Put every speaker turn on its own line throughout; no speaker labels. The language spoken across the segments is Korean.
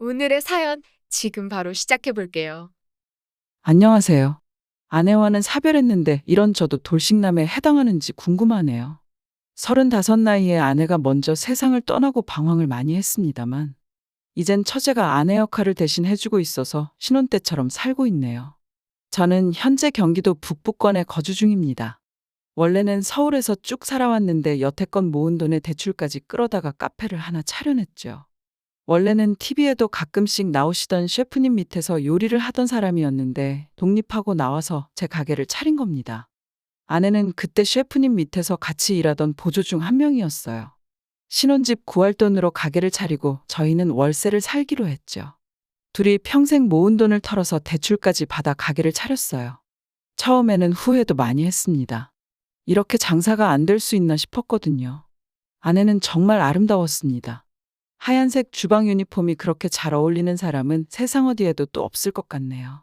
오늘의 사연 지금 바로 시작해 볼게요.
안녕하세요. 아내와는 사별했는데 이런 저도 돌싱남에 해당하는지 궁금하네요. 35 나이에 아내가 먼저 세상을 떠나고 방황을 많이 했습니다만, 이젠 처제가 아내 역할을 대신 해주고 있어서 신혼 때처럼 살고 있네요. 저는 현재 경기도 북부권에 거주 중입니다. 원래는 서울에서 쭉 살아왔는데 여태껏 모은 돈에 대출까지 끌어다가 카페를 하나 차려냈죠. 원래는 TV에도 가끔씩 나오시던 셰프님 밑에서 요리를 하던 사람이었는데 독립하고 나와서 제 가게를 차린 겁니다. 아내는 그때 셰프님 밑에서 같이 일하던 보조 중 한 명이었어요. 신혼집 구할 돈으로 가게를 차리고 저희는 월세를 살기로 했죠. 둘이 평생 모은 돈을 털어서 대출까지 받아 가게를 차렸어요. 처음에는 후회도 많이 했습니다. 이렇게 장사가 안 될 수 있나 싶었거든요. 아내는 정말 아름다웠습니다. 하얀색 주방 유니폼이 그렇게 잘 어울리는 사람은 세상 어디에도 또 없을 것 같네요.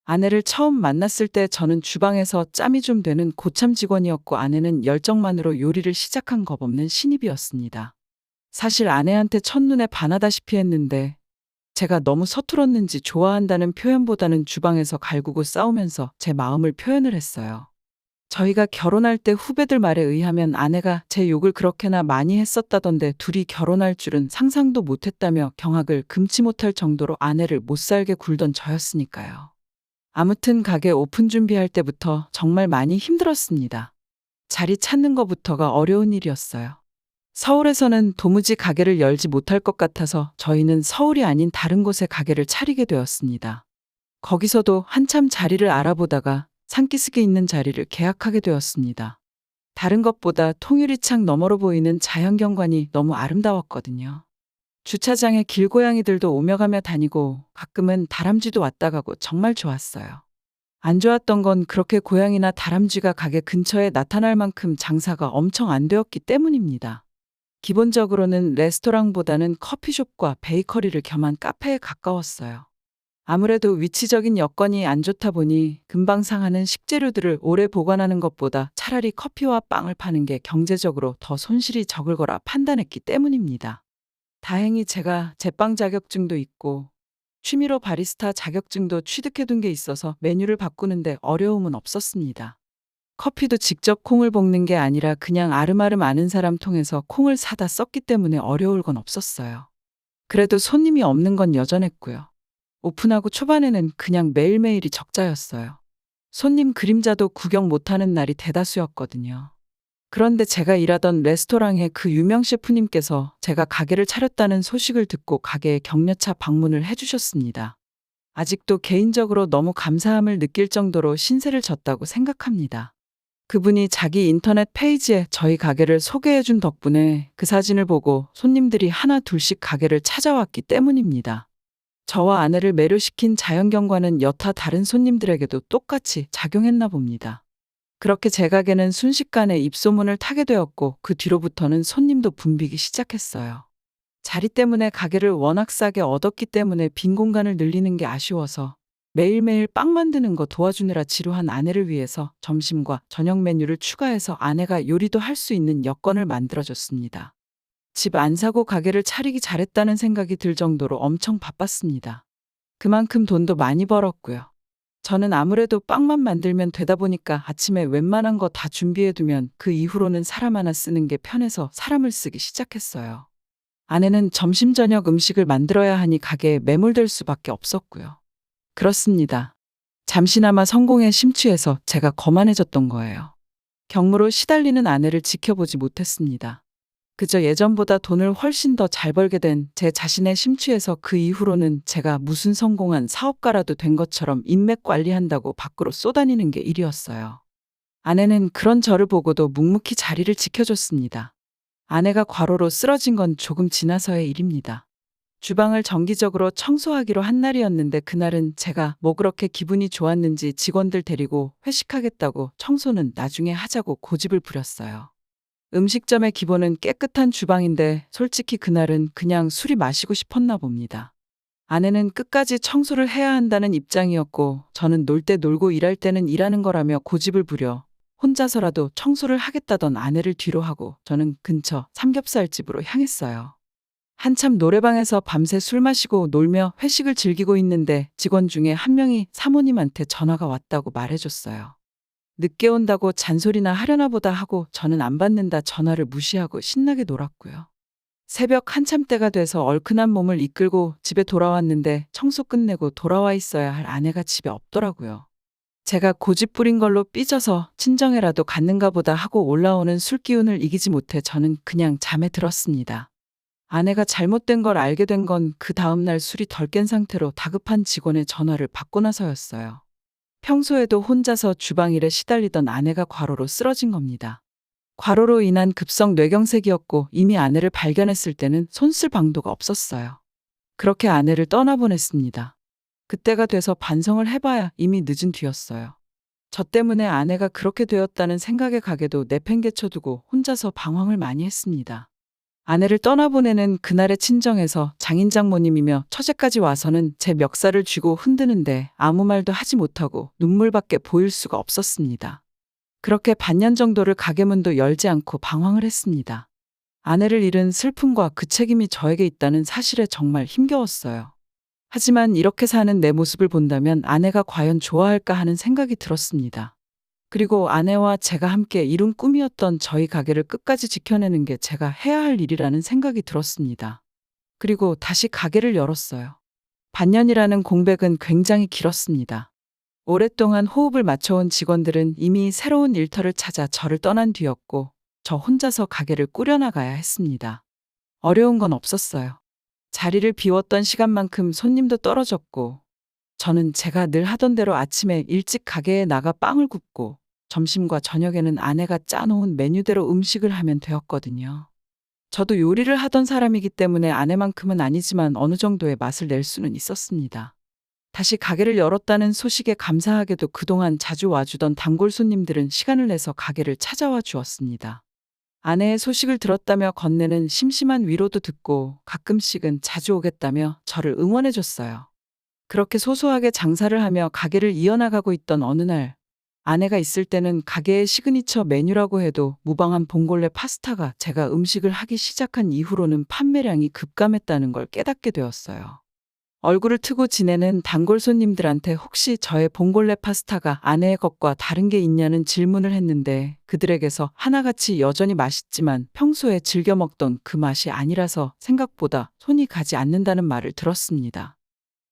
아내를 처음 만났을 때 저는 주방에서 짬이 좀 되는 고참 직원이었고, 아내는 열정만으로 요리를 시작한 겁없는 신입이었습니다. 사실 아내한테 첫눈에 반하다시피 했는데, 제가 너무 서툴었는지 좋아한다는 표현보다는 주방에서 갈구고 싸우면서 제 마음을 표현을 했어요. 저희가 결혼할 때 후배들 말에 의하면 아내가 제 욕을 그렇게나 많이 했었다던데, 둘이 결혼할 줄은 상상도 못했다며 경악을 금치 못할 정도로 아내를 못살게 굴던 저였으니까요. 아무튼 가게 오픈 준비할 때부터 정말 많이 힘들었습니다. 자리 찾는 것부터가 어려운 일이었어요. 서울에서는 도무지 가게를 열지 못할 것 같아서 저희는 서울이 아닌 다른 곳에 가게를 차리게 되었습니다. 거기서도 한참 자리를 알아보다가 산기슭에 있는 자리를 계약하게 되었습니다. 다른 것보다 통유리창 너머로 보이는 자연경관이 너무 아름다웠거든요. 주차장에 길고양이들도 오며 가며 다니고 가끔은 다람쥐도 왔다 가고 정말 좋았어요. 안 좋았던 건 그렇게 고양이나 다람쥐가 가게 근처에 나타날 만큼 장사가 엄청 안 되었기 때문입니다. 기본적으로는 레스토랑보다는 커피숍과 베이커리를 겸한 카페에 가까웠어요. 아무래도 위치적인 여건이 안 좋다 보니 금방 상하는 식재료들을 오래 보관하는 것보다 차라리 커피와 빵을 파는 게 경제적으로 더 손실이 적을 거라 판단했기 때문입니다. 다행히 제가 제빵 자격증도 있고 취미로 바리스타 자격증도 취득해둔 게 있어서 메뉴를 바꾸는데 어려움은 없었습니다. 커피도 직접 콩을 볶는 게 아니라 그냥 아름아름 아는 사람 통해서 콩을 사다 썼기 때문에 어려울 건 없었어요. 그래도 손님이 없는 건 여전했고요. 오픈하고 초반에는 그냥 매일매일이 적자였어요. 손님 그림자도 구경 못하는 날이 대다수였거든요. 그런데 제가 일하던 레스토랑의 그 유명 셰프님께서 제가 가게를 차렸다는 소식을 듣고 가게에 격려차 방문을 해주셨습니다. 아직도 개인적으로 너무 감사함을 느낄 정도로 신세를 졌다고 생각합니다. 그분이 자기 인터넷 페이지에 저희 가게를 소개해준 덕분에 그 사진을 보고 손님들이 하나 둘씩 가게를 찾아왔기 때문입니다. 저와 아내를 매료시킨 자연경관은 여타 다른 손님들에게도 똑같이 작용했나 봅니다. 그렇게 제 가게는 순식간에 입소문을 타게 되었고, 그 뒤로부터는 손님도 붐비기 시작했어요. 자리 때문에 가게를 워낙 싸게 얻었기 때문에 빈 공간을 늘리는 게 아쉬워서 매일매일 빵 만드는 거 도와주느라 지루한 아내를 위해서 점심과 저녁 메뉴를 추가해서 아내가 요리도 할 수 있는 여건을 만들어줬습니다. 집 안 사고 가게를 차리기 잘했다는 생각이 들 정도로 엄청 바빴습니다. 그만큼 돈도 많이 벌었고요. 저는 아무래도 빵만 만들면 되다 보니까 아침에 웬만한 거 다 준비해두면 그 이후로는 사람 하나 쓰는 게 편해서 사람을 쓰기 시작했어요. 아내는 점심 저녁 음식을 만들어야 하니 가게에 매몰될 수밖에 없었고요. 그렇습니다. 잠시나마 성공에 심취해서 제가 거만해졌던 거예요. 경무로 시달리는 아내를 지켜보지 못했습니다. 그저 예전보다 돈을 훨씬 더 잘 벌게 된 제 자신에 심취해서 그 이후로는 제가 무슨 성공한 사업가라도 된 것처럼 인맥 관리한다고 밖으로 쏘다니는 게 일이었어요. 아내는 그런 저를 보고도 묵묵히 자리를 지켜줬습니다. 아내가 과로로 쓰러진 건 조금 지나서의 일입니다. 주방을 정기적으로 청소하기로 한 날이었는데, 그날은 제가 뭐 그렇게 기분이 좋았는지 직원들 데리고 회식하겠다고 청소는 나중에 하자고 고집을 부렸어요. 음식점의 기본은 깨끗한 주방인데 솔직히 그날은 그냥 술이 마시고 싶었나 봅니다. 아내는 끝까지 청소를 해야 한다는 입장이었고, 저는 놀 때 놀고 일할 때는 일하는 거라며 고집을 부려 혼자서라도 청소를 하겠다던 아내를 뒤로 하고 저는 근처 삼겹살집으로 향했어요. 한참 노래방에서 밤새 술 마시고 놀며 회식을 즐기고 있는데 직원 중에 한 명이 사모님한테 전화가 왔다고 말해줬어요. 늦게 온다고 잔소리나 하려나 보다 하고 저는 안 받는다 전화를 무시하고 신나게 놀았고요. 새벽 한참 때가 돼서 얼큰한 몸을 이끌고 집에 돌아왔는데 청소 끝내고 돌아와 있어야 할 아내가 집에 없더라고요. 제가 고집 부린 걸로 삐져서 친정에라도 갔는가 보다 하고 올라오는 술 기운을 이기지 못해 저는 그냥 잠에 들었습니다. 아내가 잘못된 걸 알게 된 건 그 다음날 술이 덜 깬 상태로 다급한 직원의 전화를 받고 나서였어요. 평소에도 혼자서 주방 일에 시달리던 아내가 과로로 쓰러진 겁니다. 과로로 인한 급성 뇌경색이었고 이미 아내를 발견했을 때는 손쓸 방도가 없었어요. 그렇게 아내를 떠나보냈습니다. 그때가 돼서 반성을 해봐야 이미 늦은 뒤였어요. 저 때문에 아내가 그렇게 되었다는 생각에 가게도 내팽개쳐두고 혼자서 방황을 많이 했습니다. 아내를 떠나보내는 그날의 친정에서 장인장모님이며 처제까지 와서는 제 멱살을 쥐고 흔드는데 아무 말도 하지 못하고 눈물밖에 보일 수가 없었습니다. 그렇게 반년 정도를 가게 문도 열지 않고 방황을 했습니다. 아내를 잃은 슬픔과 그 책임이 저에게 있다는 사실에 정말 힘겨웠어요. 하지만 이렇게 사는 내 모습을 본다면 아내가 과연 좋아할까 하는 생각이 들었습니다. 그리고 아내와 제가 함께 이룬 꿈이었던 저희 가게를 끝까지 지켜내는 게 제가 해야 할 일이라는 생각이 들었습니다. 그리고 다시 가게를 열었어요. 반년이라는 공백은 굉장히 길었습니다. 오랫동안 호흡을 맞춰온 직원들은 이미 새로운 일터를 찾아 저를 떠난 뒤였고 저 혼자서 가게를 꾸려나가야 했습니다. 어려운 건 없었어요. 자리를 비웠던 시간만큼 손님도 떨어졌고 저는 제가 늘 하던 대로 아침에 일찍 가게에 나가 빵을 굽고 점심과 저녁에는 아내가 짜놓은 메뉴대로 음식을 하면 되었거든요. 저도 요리를 하던 사람이기 때문에 아내만큼은 아니지만 어느 정도의 맛을 낼 수는 있었습니다. 다시 가게를 열었다는 소식에 감사하게도 그동안 자주 와주던 단골 손님들은 시간을 내서 가게를 찾아와 주었습니다. 아내의 소식을 들었다며 건네는 심심한 위로도 듣고 가끔씩은 자주 오겠다며 저를 응원해줬어요. 그렇게 소소하게 장사를 하며 가게를 이어나가고 있던 어느 날, 아내가 있을 때는 가게의 시그니처 메뉴라고 해도 무방한 봉골레 파스타가 제가 음식을 하기 시작한 이후로는 판매량이 급감했다는 걸 깨닫게 되었어요. 얼굴을 트고 지내는 단골 손님들한테 혹시 저의 봉골레 파스타가 아내의 것과 다른 게 있냐는 질문을 했는데 그들에게서 하나같이 여전히 맛있지만 평소에 즐겨 먹던 그 맛이 아니라서 생각보다 손이 가지 않는다는 말을 들었습니다.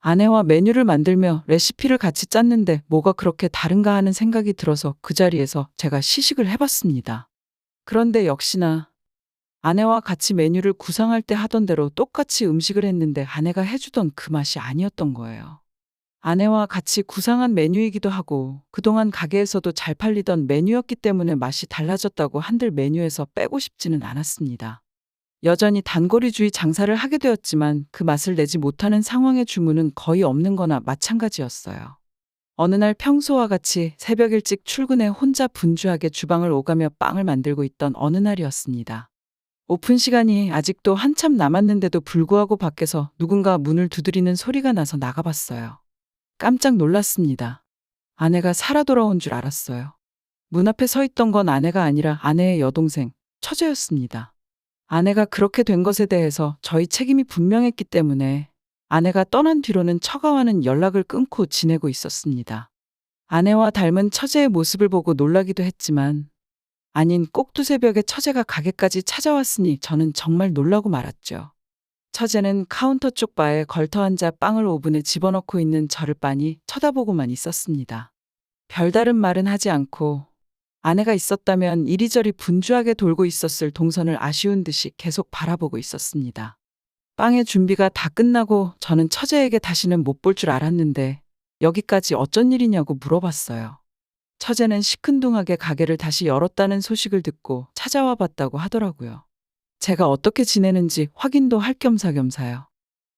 아내와 메뉴를 만들며 레시피를 같이 짰는데 뭐가 그렇게 다른가 하는 생각이 들어서 그 자리에서 제가 시식을 해봤습니다. 그런데 역시나 아내와 같이 메뉴를 구상할 때 하던 대로 똑같이 음식을 했는데 아내가 해주던 그 맛이 아니었던 거예요. 아내와 같이 구상한 메뉴이기도 하고 그동안 가게에서도 잘 팔리던 메뉴였기 때문에 맛이 달라졌다고 한들 메뉴에서 빼고 싶지는 않았습니다. 여전히 단골이주의 장사를 하게 되었지만 그 맛을 내지 못하는 상황의 주문은 거의 없는 거나 마찬가지였어요. 어느 날 평소와 같이 새벽 일찍 출근해 혼자 분주하게 주방을 오가며 빵을 만들고 있던 어느 날이었습니다. 오픈 시간이 아직도 한참 남았는데도 불구하고 밖에서 누군가 문을 두드리는 소리가 나서 나가봤어요. 깜짝 놀랐습니다. 아내가 살아 돌아온 줄 알았어요. 문 앞에 서 있던 건 아내가 아니라 아내의 여동생, 처제였습니다. 아내가 그렇게 된 것에 대해서 저희 책임이 분명했기 때문에 아내가 떠난 뒤로는 처가와는 연락을 끊고 지내고 있었습니다. 아내와 닮은 처제의 모습을 보고 놀라기도 했지만 아닌 꼭두새벽에 처제가 가게까지 찾아왔으니 저는 정말 놀라고 말았죠. 처제는 카운터 쪽 바에 걸터앉아 빵을 오븐에 집어넣고 있는 저를 빤히 쳐다보고만 있었습니다. 별다른 말은 하지 않고 아내가 있었다면 이리저리 분주하게 돌고 있었을 동선을 아쉬운 듯이 계속 바라보고 있었습니다. 빵의 준비가 다 끝나고 저는 처제에게 다시는 못 볼 줄 알았는데 여기까지 어쩐 일이냐고 물어봤어요. 처제는 시큰둥하게 가게를 다시 열었다는 소식을 듣고 찾아와 봤다고 하더라고요. 제가 어떻게 지내는지 확인도 할 겸사겸사요.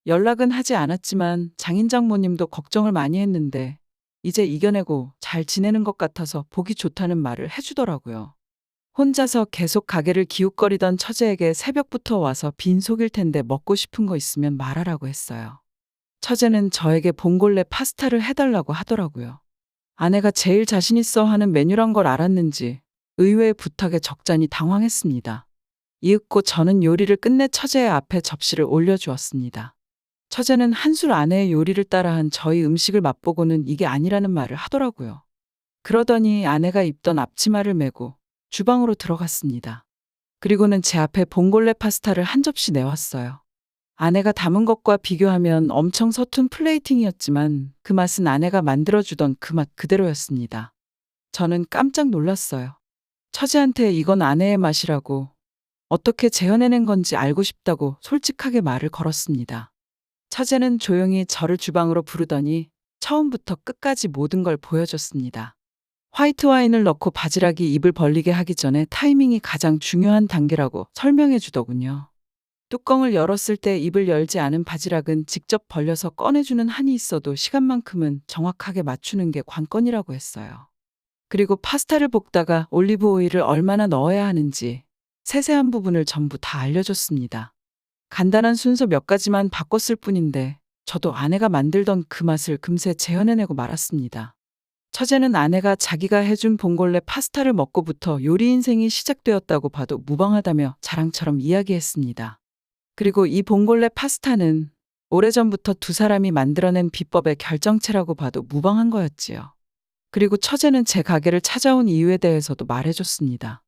연락은 하지 않았지만 장인장모님도 걱정을 많이 했는데 이제 이겨내고 잘 지내는 것 같아서 보기 좋다는 말을 해주더라고요. 혼자서 계속 가게를 기웃거리던 처제에게 새벽부터 와서 빈속일 텐데 먹고 싶은 거 있으면 말하라고 했어요. 처제는 저에게 봉골레 파스타를 해달라고 하더라고요. 아내가 제일 자신 있어 하는 메뉴란 걸 알았는지 의외의 부탁에 적잖이 당황했습니다. 이윽고 저는 요리를 끝내 처제의 앞에 접시를 올려주었습니다. 처제는 한술 아내의 요리를 따라한 저희 음식을 맛보고는 이게 아니라는 말을 하더라고요. 그러더니 아내가 입던 앞치마를 메고 주방으로 들어갔습니다. 그리고는 제 앞에 봉골레 파스타를 한 접시 내왔어요. 아내가 담은 것과 비교하면 엄청 서툰 플레이팅이었지만 그 맛은 아내가 만들어주던 그 맛 그대로였습니다. 저는 깜짝 놀랐어요. 처제한테 이건 아내의 맛이라고, 어떻게 재현해낸 건지 알고 싶다고 솔직하게 말을 걸었습니다. 처제는 조용히 저를 주방으로 부르더니 처음부터 끝까지 모든 걸 보여줬습니다. 화이트 와인을 넣고 바지락이 입을 벌리게 하기 전에 타이밍이 가장 중요한 단계라고 설명해 주더군요. 뚜껑을 열었을 때 입을 열지 않은 바지락은 직접 벌려서 꺼내주는 한이 있어도 시간만큼은 정확하게 맞추는 게 관건이라고 했어요. 그리고 파스타를 볶다가 올리브 오일을 얼마나 넣어야 하는지 세세한 부분을 전부 다 알려줬습니다. 간단한 순서 몇 가지만 바꿨을 뿐인데 저도 아내가 만들던 그 맛을 금세 재현해내고 말았습니다. 처제는 아내가 자기가 해준 봉골레 파스타를 먹고부터 요리 인생이 시작되었다고 봐도 무방하다며 자랑처럼 이야기했습니다. 그리고 이 봉골레 파스타는 오래전부터 두 사람이 만들어낸 비법의 결정체라고 봐도 무방한 거였지요. 그리고 처제는 제 가게를 찾아온 이유에 대해서도 말해줬습니다.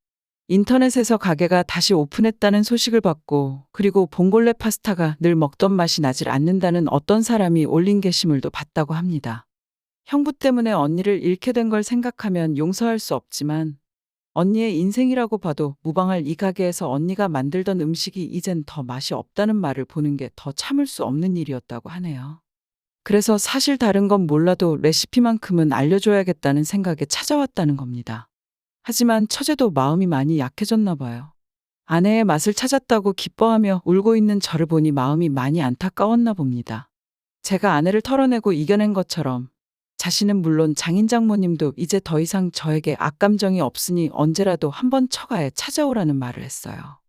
인터넷에서 가게가 다시 오픈했다는 소식을 받고, 그리고 봉골레 파스타가 늘 먹던 맛이 나질 않는다는 어떤 사람이 올린 게시물도 봤다고 합니다. 형부 때문에 언니를 잃게 된 걸 생각하면 용서할 수 없지만 언니의 인생이라고 봐도 무방할 이 가게에서 언니가 만들던 음식이 이젠 더 맛이 없다는 말을 보는 게 더 참을 수 없는 일이었다고 하네요. 그래서 사실 다른 건 몰라도 레시피만큼은 알려줘야겠다는 생각에 찾아왔다는 겁니다. 하지만 처제도 마음이 많이 약해졌나 봐요. 아내의 맛을 찾았다고 기뻐하며 울고 있는 저를 보니 마음이 많이 안타까웠나 봅니다. 제가 아내를 털어내고 이겨낸 것처럼 자신은 물론 장인 장모님도 이제 더 이상 저에게 악감정이 없으니 언제라도 한번 처가에 찾아오라는 말을 했어요.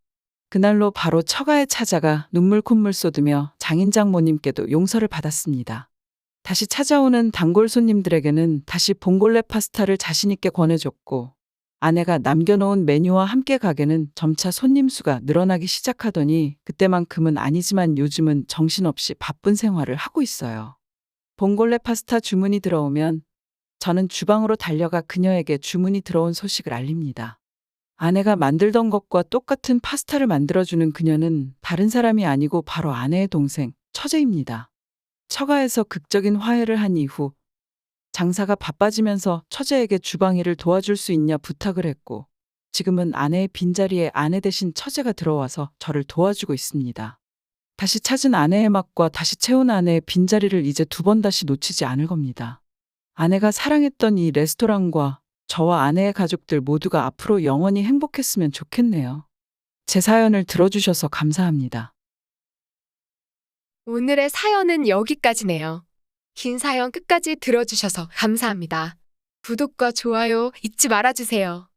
그날로 바로 처가에 찾아가 눈물 콧물 쏟으며 장인 장모님께도 용서를 받았습니다. 다시 찾아오는 단골 손님들에게는 다시 봉골레 파스타를 자신있게 권해줬고, 아내가 남겨놓은 메뉴와 함께 가게는 점차 손님 수가 늘어나기 시작하더니 그때만큼은 아니지만 요즘은 정신없이 바쁜 생활을 하고 있어요. 봉골레 파스타 주문이 들어오면 저는 주방으로 달려가 그녀에게 주문이 들어온 소식을 알립니다. 아내가 만들던 것과 똑같은 파스타를 만들어주는 그녀는 다른 사람이 아니고 바로 아내의 동생, 처제입니다. 처가에서 극적인 화해를 한 이후 장사가 바빠지면서 처제에게 주방 일을 도와줄 수 있냐 부탁을 했고, 지금은 아내의 빈자리에 아내 대신 처제가 들어와서 저를 도와주고 있습니다. 다시 찾은 아내의 맛과 다시 채운 아내의 빈자리를 이제 두 번 다시 놓치지 않을 겁니다. 아내가 사랑했던 이 레스토랑과 저와 아내의 가족들 모두가 앞으로 영원히 행복했으면 좋겠네요. 제 사연을 들어주셔서 감사합니다.
오늘의 사연은 여기까지네요. 긴 사연 끝까지 들어주셔서 감사합니다. 구독과 좋아요 잊지 말아주세요.